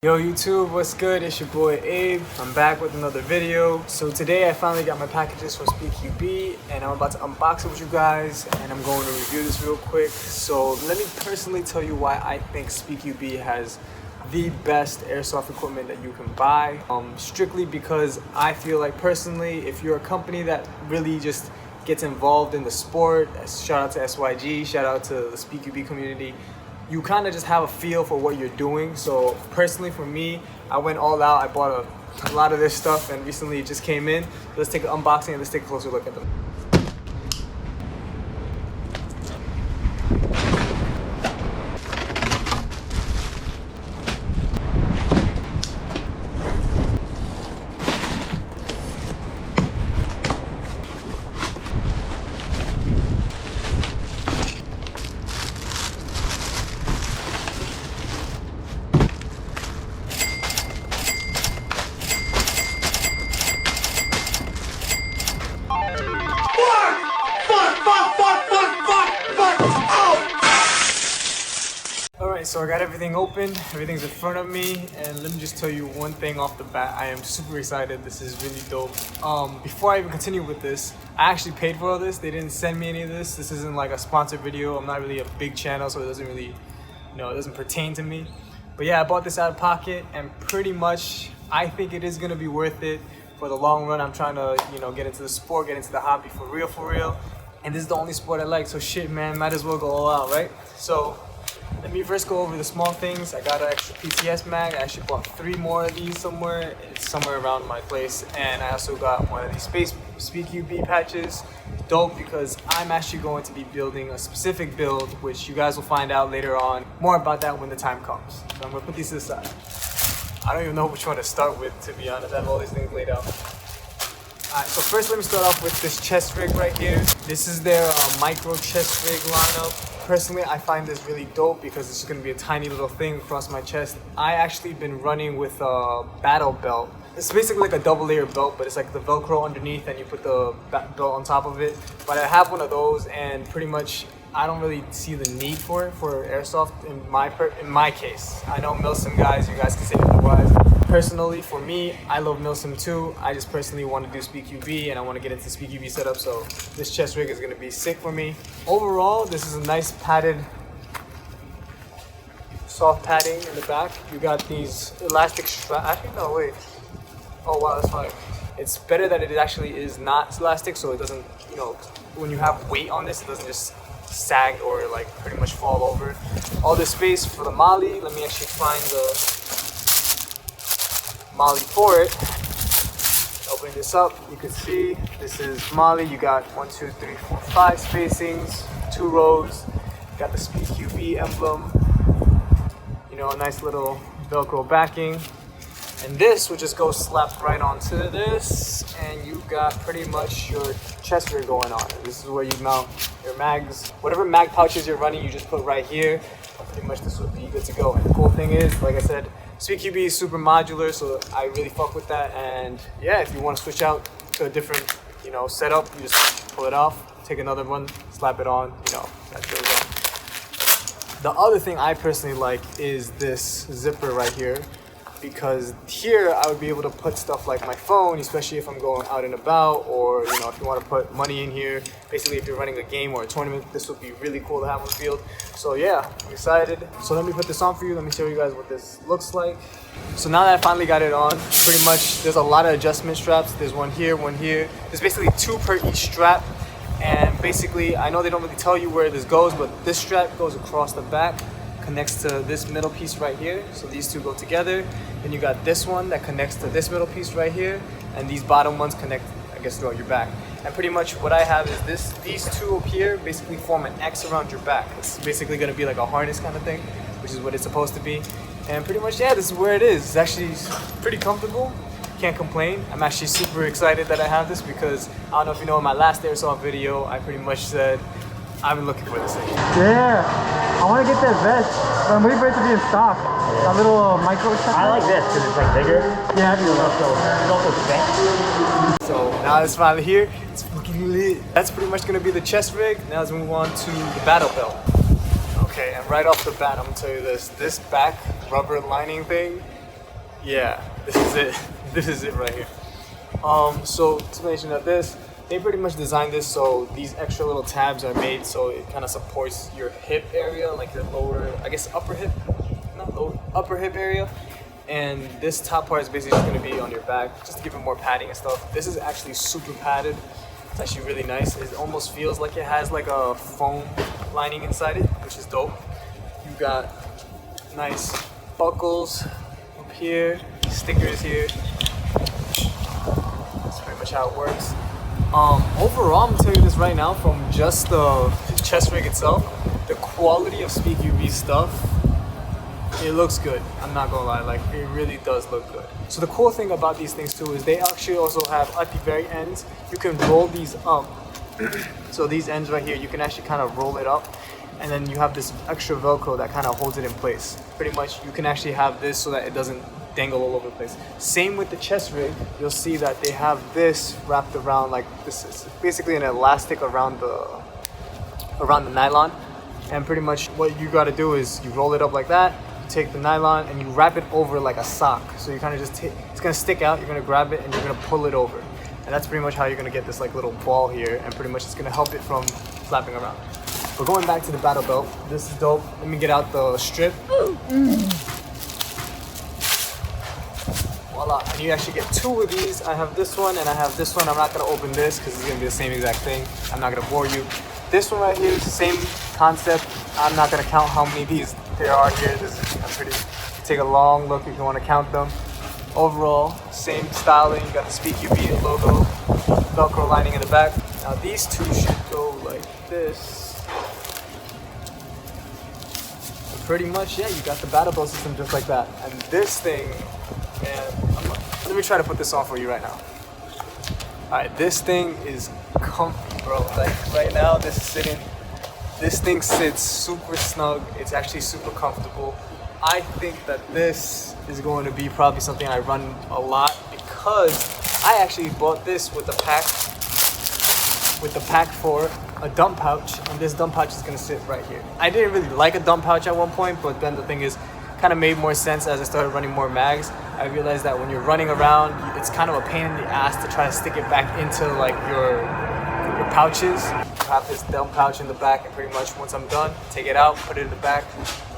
Yo YouTube, what's good? It's your boy Abe. I'm back with another video. So today I finally got my packages from Speedqb and I'm about to unbox it with you guys and I'm going to review this real quick. So let me personally tell you why I think Speedqb has the best airsoft equipment that you can buy. Strictly because I feel like personally, if you're a company that really just gets involved in the sport, shout out to SYG, shout out to the Speedqb community, you kind of just have a feel for what you're doing. So personally for me, I went all out. I bought a lot of this stuff and recently it just came in. Let's take an unboxing and let's take a closer look at them. Alright, so I got everything open, everything's in front of me, and let me just tell you one thing off the bat. I am super excited. This is really dope. Before I even continue with this, I actually paid for all this. They didn't send me any of this. This isn't like a sponsored video. I'm not really a big channel, so it doesn't really, it doesn't pertain to me. But yeah, I bought this out of pocket, and pretty much I think it is gonna be worth it for the long run. I'm trying to, get into the sport, get into the hobby for real. And this is the only sport I like, so shit, man, might as well go all out, right? So let me first go over the small things. I got an extra PTS mag. I actually bought 3 more of these somewhere. It's somewhere around my place. And I also got one of these Speedqb patches. Dope, because I'm actually going to be building a specific build, which you guys will find out later on. More about that when the time comes. So I'm gonna put these to the side. I don't even know which one to start with, to be honest. I have all these things laid out. Alright, so first let me start off with this chest rig right here. This is their micro chest rig lineup. Personally, I find this really dope because it's going to be a tiny little thing across my chest. I actually been running with a battle belt. It's basically like a double layer belt, but it's like the Velcro underneath and you put the belt on top of it. But I have one of those and pretty much I don't really see the need for it for airsoft in my case. I know Milsim guys, you guys can say otherwise. Personally, for me, I love Milsim too. I just personally want to do Speedqb and I want to get into Speedqb setup, so this chest rig is going to be sick for me. Overall, this is a nice padded, soft padding in the back. You got these elastic straps. Actually, no, wait. Oh wow, that's fine. It's better that it actually is not elastic, so it doesn't, when you have weight on this, it doesn't just sag or like pretty much fall over. All this space for the MOLLE. Let me actually find the MOLLE for it. Opening this up, you can see this is MOLLE. You got 1, 2, 3, 4, 5 spacings, 2 rows. You got the Speedqb emblem. A nice little Velcro backing. And this would just go slapped right onto this, and you got pretty much your chest rig going on. And this is where you mount your mags. Whatever mag pouches you're running, you just put right here. Pretty much this would be good to go. And the cool thing is, like I said, Speedqb is super modular, so I really fuck with that. And yeah, if you want to switch out to a different, setup, you just pull it off, take another one, slap it on, that goes on. The other thing I personally like is this zipper right here, because here I would be able to put stuff like my phone, especially if I'm going out and about, or if you want to put money in here. Basically, if you're running a game or a tournament, this would be really cool to have on the field. So yeah, I'm excited. So let me put this on for you. Let me show you guys what this looks like. So now that I finally got it on, pretty much there's a lot of adjustment straps. There's one here, one here. There's basically 2 per each strap. And basically, I know they don't really tell you where this goes, but this strap goes across the back, connects to this middle piece right here. So these 2 go together. Then you got this one that connects to this middle piece right here. And these bottom ones connect, I guess, throughout your back. And pretty much what I have is these 2 up here basically form an X around your back. It's basically going to be like a harness kind of thing, which is what it's supposed to be. And pretty much, yeah, this is where it is. It's actually pretty comfortable. Can't complain. I'm actually super excited that I have this because I don't know if you know, in my last Airsoft video, I pretty much said I've been looking for this thing. Yeah, I want to get that vest, but I'm waiting for it to be in stock. A little micro chest. I like this because it's like bigger. Yeah, I do. It's also thick. So now it's finally here. It's fucking lit. That's pretty much gonna be the chest rig. Now let's move on to the battle belt. Okay, and right off the bat, I'm gonna tell you this back rubber lining thing Yeah, this is it. This is it right here. So explanation of this, they pretty much designed this so these extra little tabs are made so it kind of supports your hip area, like your lower, I guess upper hip, not lower, upper hip area. And this top part is basically just going to be on your back, just to give it more padding and stuff. This is actually super padded. It's actually really nice. It almost feels like it has like a foam lining inside it, which is dope. You got nice buckles up here, stickers here. That's pretty much how it works. Overall, I'm telling you this right now, from just the chest rig itself, the quality of Speedqb stuff, it looks good. I'm not gonna lie, like it really does look good. So the cool thing about these things too is they actually also have at the very ends, you can roll these up. So these ends right here, you can actually kind of roll it up, and then you have this extra Velcro that kind of holds it in place. Pretty much, you can actually have this so that it doesn't dangle all over the place. Same with the chest rig, you'll see that they have this wrapped around, like this is basically an elastic around the nylon. And pretty much what you got to do is you roll it up like that, you take the nylon and you wrap it over like a sock. So you kind of just it's gonna stick out, you're gonna grab it and you're gonna pull it over. And that's pretty much how you're gonna get this like little ball here, and pretty much it's gonna help it from flapping around. But going back to the battle belt, this is dope. Let me get out the strip. Voila, and you actually get two of these. I have this one and I have this one. I'm not gonna open this because it's gonna be the same exact thing. I'm not gonna bore you. This one right here is the same concept. I'm not gonna count how many of these there are here. This is pretty, take a long look if you wanna count them. Overall, same styling. You got the Speedqb logo, Velcro lining in the back. Now these two should go like this. And pretty much, yeah, you got the battle belt system just like that. And this thing, man, let me try to put this on for you right now. Alright, this thing is comfy, bro. Like right now, this thing sits super snug. It's actually super comfortable. I think that this is going to be probably something I run a lot because I actually bought this with the pack for a dump pouch, and this dump pouch is gonna sit right here. I didn't really like a dump pouch at one point, but then the thing is, kind of made more sense as I started running more mags. I realized that when you're running around, it's kind of a pain in the ass to try to stick it back into like your pouches. You have this dump pouch in the back, and pretty much once I'm done, take it out, put it in the back.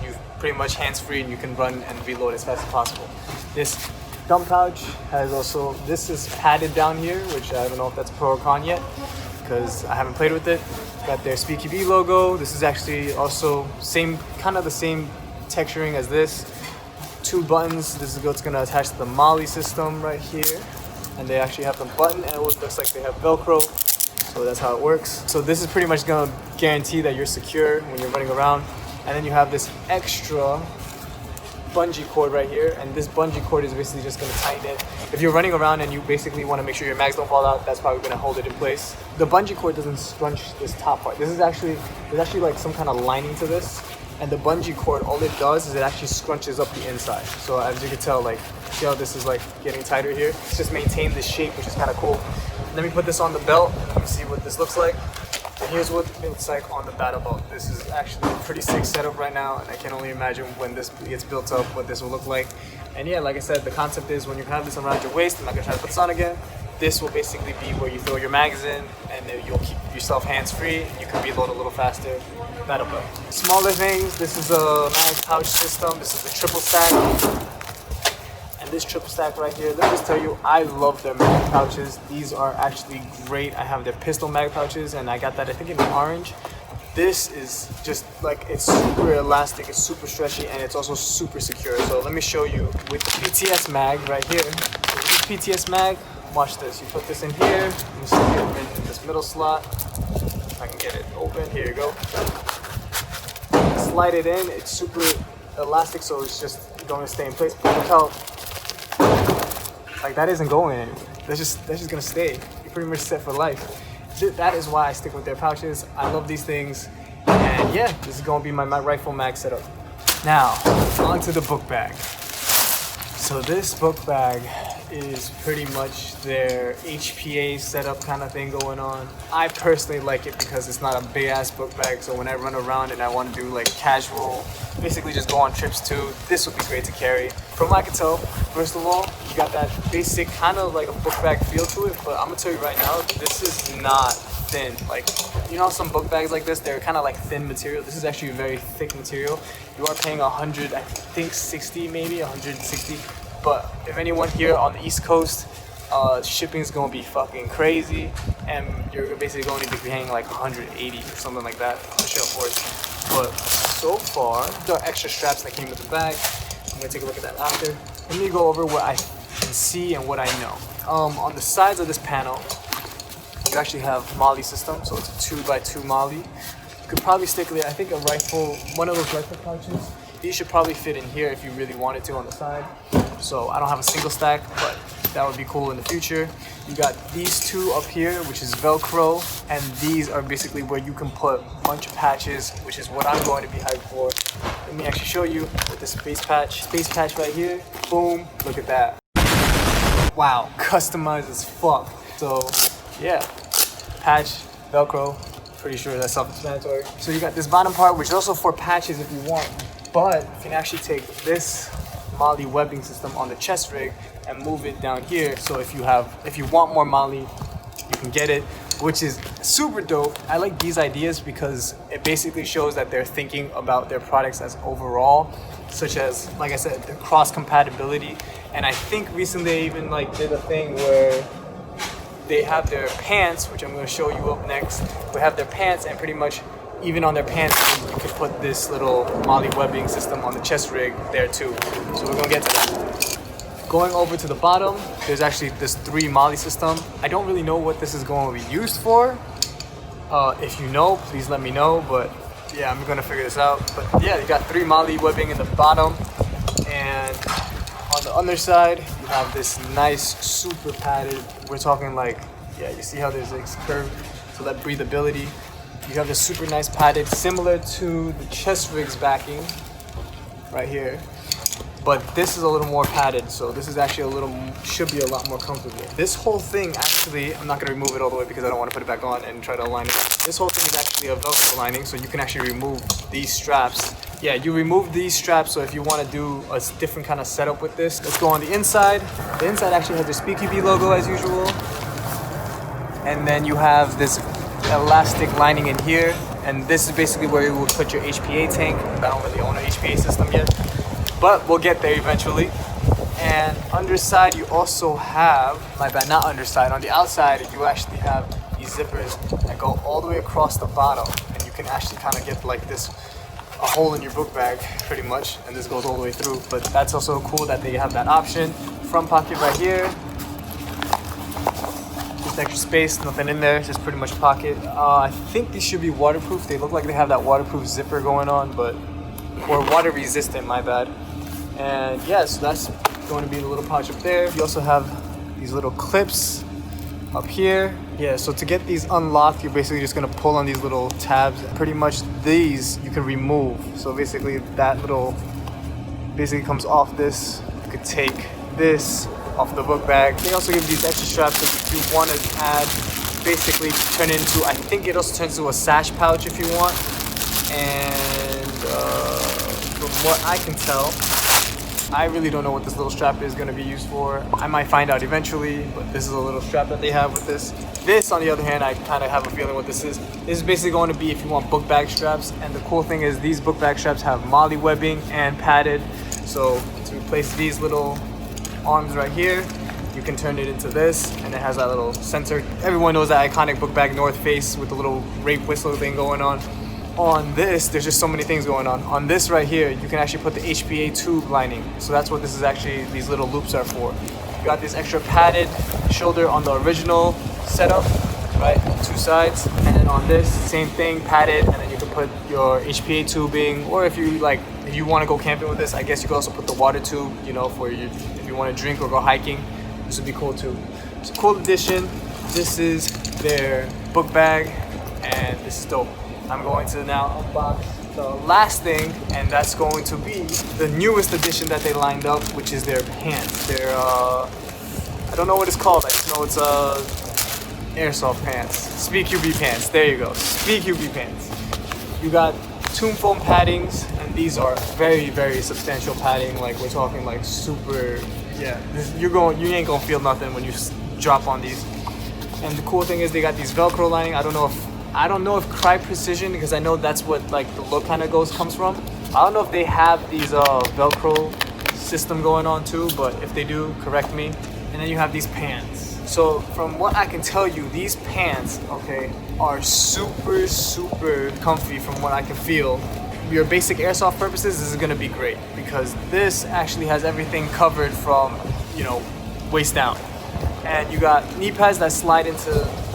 You pretty much hands-free, and you can run and reload as fast as possible. This dump pouch has also, this is padded down here, which I don't know if that's pro or con yet, because I haven't played with it. Got their Speedqb logo. This is actually also kind of the same texturing as this. Two buttons. This is what's gonna attach to the MOLLE system right here, and they actually have the button, and it looks like they have Velcro, so that's how it works. So this is pretty much gonna guarantee that you're secure when you're running around. And then you have this extra bungee cord right here, and this bungee cord is basically just gonna tighten it. If you're running around and you basically want to make sure your mags don't fall out, that's probably gonna hold it in place. The bungee cord doesn't scrunch this top part. There's actually like some kind of lining to this, and the bungee cord, all it does is it actually scrunches up the inside. So as you can tell, like, see how this is like getting tighter here? It's just maintained this shape, which is kind of cool. Let me put this on the belt. Let me see what this looks like. And here's what it looks like on the battle belt. This is actually a pretty sick setup right now, and I can only imagine when this gets built up what this will look like. And yeah, like I said, the concept is when you have this around your waist, I'm not gonna try to put this on again, this will basically be where you throw your mags in, and then you'll keep yourself hands-free, and you can reload a little faster. Battle belt. Smaller things, this is a mag pouch system. This is the triple stack. This triple stack right here, let me just tell you, I love their mag pouches. These are actually great. I have their pistol mag pouches, and I got that I think in orange. This is just like, it's super elastic, it's super stretchy, and it's also super secure. So let me show you with the PTS mag right here. So with this PTS mag, watch this. You put this in here, you stick it in this middle slot. If I can get it open, here you go. Slide it in, it's super elastic, so it's just going to stay in place. Look how, like, that isn't going anywhere. That's just gonna stay. You're pretty much set for life. That is why I stick with their pouches. I love these things. And yeah, this is gonna be my rifle mag setup. Now, onto the book bag. So this book bag is pretty much their HPA setup kind of thing going on. I personally like it because it's not a big ass book bag, so when I run around and I want to do like casual, basically just go on trips too, this would be great to carry. From what I can tell, First of all, you got that basic kind of like a book bag feel to it, but I'm gonna tell you right now, this is not thin. Like, you know some book bags like this, they're kind of like thin material. This is actually a very thick material. You are paying 100, I think 60 maybe, 160. But if anyone here on the East Coast, shipping is gonna be fucking crazy, and you're basically going to be paying like 180 or something like that on the shell force. But so far, there are extra straps that came with the bag. I'm gonna take a look at that after. Let me go over what I can see and what I know. On the sides of this panel, you actually have MOLLE system, so it's a 2x2 MOLLE. You could probably stick there, I think, a rifle, one of those rifle pouches. These should probably fit in here if you really wanted to on the side. So I don't have a single stack, but that would be cool in the future. You got these two up here, which is Velcro, and these are basically where you can put a bunch of patches, which is what I'm going to be hyped for. Let me actually show you with the space patch. Space patch right here, boom, look at that. Wow, customized as fuck. So yeah, patch, Velcro, pretty sure that's self-explanatory. So you got this bottom part, which is also for patches if you want, but you can actually take this MOLLE webbing system on the chest rig and move it down here. So if you want more MOLLE, you can get it, which is super dope. I like these ideas because it basically shows that they're thinking about their products as overall, such as, like I said, the cross compatibility. And I think recently they even like did a thing where they have their pants, which I'm going to show you up next. They have their pants, and pretty much even on their pants, you can put this little MOLLE webbing system on the chest rig there too. So we're going to get to that. Going over to the bottom, there's actually this 3 MOLLE system. I don't really know what this is going to be used for. If you know, please let me know. But yeah, I'm going to figure this out. But yeah, you got 3 MOLLE webbing in the bottom. And on the underside, you have this nice, super padded, we're talking like, yeah, you see how there's this curve, so that breathability. You have this super nice padded, similar to the chest rig's backing right here. But this is a little more padded, so this is actually should be a lot more comfortable. This whole thing actually, I'm not gonna remove it all the way because I don't want to put it back on and try to align it. This whole thing is actually a Velcro lining, so you can actually remove these straps. Yeah, you remove these straps, so if you want to do a different kind of setup with this. Let's go on the inside. The inside actually has the Speedqb logo as usual. And then you have this elastic lining in here. And this is basically where you would put your HPA tank. I don't really own an HPA system yet, but we'll get there eventually. And underside, you also have, my bad, not underside, on the outside, you actually have these zippers that go all the way across the bottom. And you can actually kind of get like this, a hole in your book bag pretty much, and this goes all the way through. But that's also cool that they have that option. Front pocket right here, just extra space, nothing in there, just pretty much pocket. I think these should be waterproof. They look like they have that waterproof zipper going on, but, or water resistant, my bad. And yeah, so that's going to be the little pouch up there. You also have these little clips up here. Yeah, so to get these unlocked, you're basically just gonna pull on these little tabs. Pretty much these you can remove. So basically that little basically comes off this. You could take this off the book bag. They also give these extra straps if you want to add, basically turn it into, I think it also turns into a sash pouch if you want. And from what I can tell, I really don't know what this little strap is going to be used for. I might find out eventually, but this is a little strap that they have with this. This, on the other hand, I kind of have a feeling what this is. This is basically going to be if you want book bag straps. And the cool thing is these book bag straps have MOLLE webbing and padded. So to replace these little arms right here, you can turn it into this, and it has that little sensor. Everyone knows that iconic book bag North Face with the little rape whistle thing going on. On this, there's just so many things going on. On this right here, you can actually put the HPA tube lining. So that's what this is actually, these little loops are for. You got this extra padded shoulder on the original setup, right? 2 sides. And then on this, same thing, padded, and then you can put your HPA tubing, or if you like, if you want to go camping with this, I guess you could also put the water tube, you know, for you, if you want to drink or go hiking. This would be cool too. It's a cool addition. This is their book bag, and this is dope. I'm going to now unbox the last thing, and that's going to be the newest addition that they lined up, which is their pants. Their, I don't know what it's called. I just know it's Airsoft pants. Speedqb pants. There you go. Speedqb pants. You got tomb foam paddings, and these are very, very substantial padding. Like we're talking like super yeah, you ain't gonna feel nothing when you drop on these. And the cool thing is they got these Velcro lining. I don't know if Cry Precision, because I know that's what like the look kind of comes from. I don't know if they have these Velcro system going on too, but if they do, correct me. And then you have these pants. So from what I can tell you, these pants, okay, are super, super comfy from what I can feel. Your basic airsoft purposes, this is gonna be great because this actually has everything covered from, you know, waist down. And you got knee pads that slide into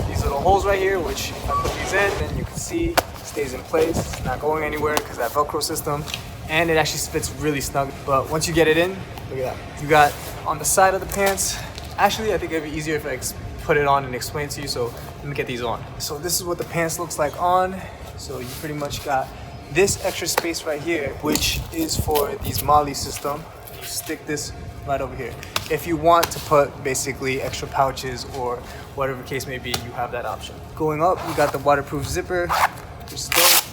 these little holes right here, which if I put these in, then you can see it stays in place. It's not going anywhere because that Velcro system. And it actually fits really snug. But once you get it in, look at that. You got on the side of the pants, actually I think it'd be easier if I put it on and explain to you. So let me get these on. So this is what the pants looks like on. So you pretty much got this extra space right here, which is for these MOLLE system. You stick this right over here. If you want to put basically extra pouches or whatever the case may be, you have that option. Going up, you got the waterproof zipper, which is dope.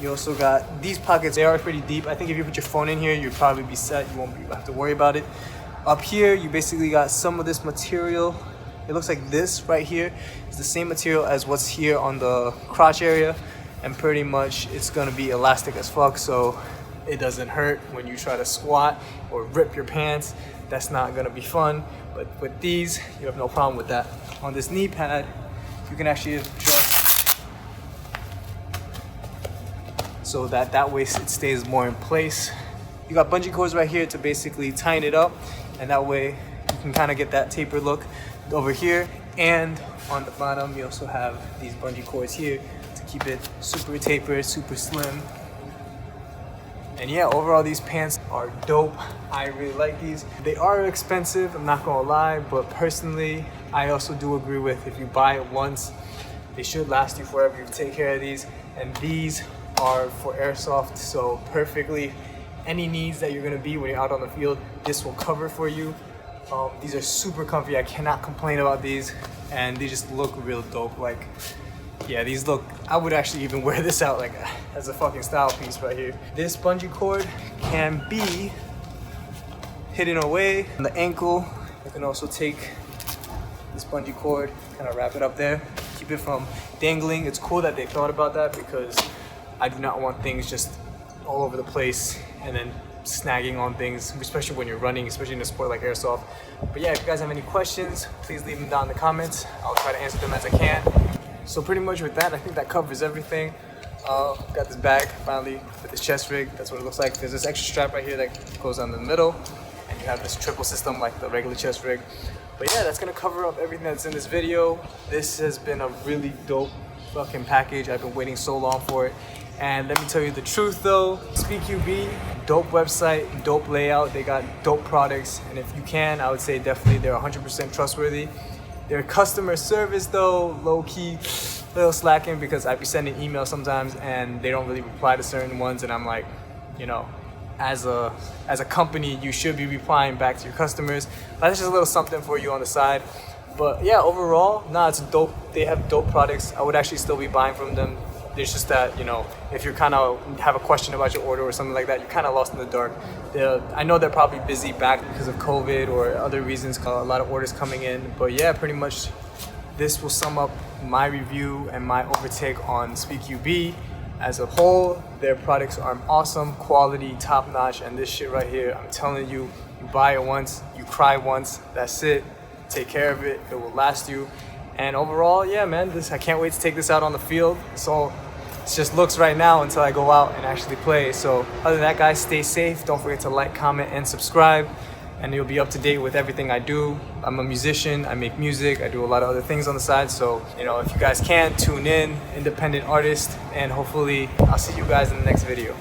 You also got these pockets. They are pretty deep. I think if you put your phone in here, you'll probably be set. You won't have to worry about it. Up here, you basically got some of this material. It looks like this right here is the same material as what's here on the crotch area. And pretty much it's gonna be elastic as fuck, so it doesn't hurt when you try to squat or rip your pants. That's not gonna be fun. But with these, you have no problem with that. On this knee pad, you can actually adjust so that way it stays more in place. You got bungee cords right here to basically tighten it up, and that way you can kind of get that taper look over here. And on the bottom, you also have these bungee cords here to keep it super tapered, super slim. And yeah, overall these pants are dope. I really like these. They are expensive, I'm not gonna lie, but personally, I also do agree with if you buy it once, they should last you forever. You take care of these. And these are for airsoft, so perfectly any needs that you're gonna be when you're out on the field, this will cover for you. These are super comfy. I cannot complain about these, and they just look real dope. Like, yeah, these look, I would actually even wear this out like as a fucking style piece right here. This bungee cord can be hidden away on the ankle. You can also take this bungee cord, kind of wrap it up there, keep it from dangling. It's cool that they thought about that because I do not want things just all over the place and then snagging on things, especially when you're running, especially in a sport like airsoft. But yeah, if you guys have any questions, please leave them down in the comments. I'll try to answer them as I can. So pretty much with that, I think that covers everything. Got this bag finally with this chest rig. That's what it looks like. There's this extra strap right here that goes on the middle, and you have this triple system like the regular chest rig. But yeah, that's gonna cover up everything that's in this video. This has been a really dope fucking package. I've been waiting so long for it. And let me tell you the truth though, Speedqb, dope website, dope layout, they got dope products, and if you can, I would say definitely they're 100% trustworthy. Their customer service though, low-key, a little slacking because I be sending emails sometimes and they don't really reply to certain ones, and I'm like, you know, as a company, you should be replying back to your customers. But that's just a little something for you on the side. But yeah, overall, nah, it's dope. They have dope products. I would actually still be buying from them. There's just that, you know, if you kind of have a question about your order or something like that, you're kind of lost in the dark. I know they're probably busy back because of COVID or other reasons, a lot of orders coming in. But yeah, pretty much this will sum up my review and my overtake on Speedqb. As a whole, their products are awesome, quality, top notch, and this shit right here, I'm telling you, you buy it once, you cry once, that's it. Take care of it, it will last you. And overall, yeah, man, I can't wait to take this out on the field. So it just looks right now until I go out and actually play. So other than that, guys, stay safe. Don't forget to like, comment, and subscribe. And you'll be up to date with everything I do. I'm a musician, I make music, I do a lot of other things on the side. So, you know, if you guys can, tune in, independent artist, and hopefully I'll see you guys in the next video.